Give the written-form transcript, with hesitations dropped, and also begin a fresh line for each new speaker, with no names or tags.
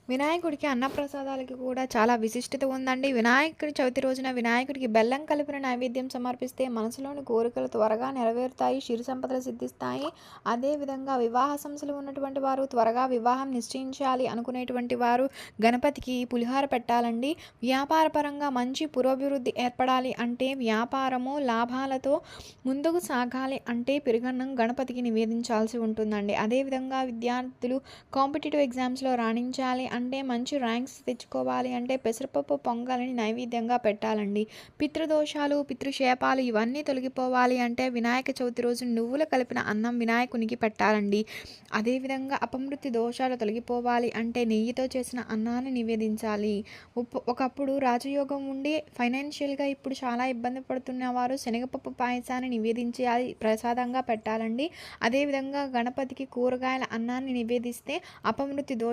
వినాయకుడికి అన్నప్రసాదాలకి కూడా చాలా విశిష్టత ఉందండి. వినాయకుడి చవితి రోజున వినాయకుడికి బెల్లం కలిపిన నైవేద్యం సమర్పిస్తే మనసులోని కోరికలు త్వరగా నెరవేరుతాయి, సిరి సంపదలు సిద్ధిస్తాయి. అదేవిధంగా వివాహ సమస్యలు ఉన్నటువంటి వారు, త్వరగా వివాహం నిశ్చయించాలి అనుకునేటువంటి వారు గణపతికి పులిహార పెట్టాలండి. వ్యాపార పరంగా మంచి పురోభివృద్ధి ఏర్పడాలి అంటే, వ్యాపారము లాభాలతో ముందుకు సాగాలి అంటే పెరుగన్నం గణపతికి నివేదించాల్సి ఉంటుందండి. అదేవిధంగా విద్యార్థులు కాంపిటేటివ్ ఎగ్జామ్స్‌లో రాణించాలి అంటే, మంచి ర్యాంక్స్ తెచ్చుకోవాలి అంటే పెసరపప్పు పొంగల్ని నైవేద్యంగా పెట్టాలండి. పితృదోషాలు, పితృశాపాలు ఇవన్నీ తొలగిపోవాలి అంటే వినాయక చవితి రోజు నువ్వులు కలిపిన అన్నం వినాయకునికి పెట్టాలండి. అదేవిధంగా అపమృత్యు దోషాలు తొలగిపోవాలి అంటే నెయ్యితో చేసిన అన్నాన్ని నివేదించాలి. ఒకప్పుడు రాజయోగం ఉండి ఫైనాన్షియల్‌గా ఇప్పుడు చాలా ఇబ్బంది పడుతున్నవారు శనగపప్పు పాయసాన్ని నివేదించి అది ప్రసాదంగా పెట్టాలండి. అదేవిధంగా గణపతికి కూరగాయల అన్నాన్ని నివేదిస్తే అపమృత్యు దోష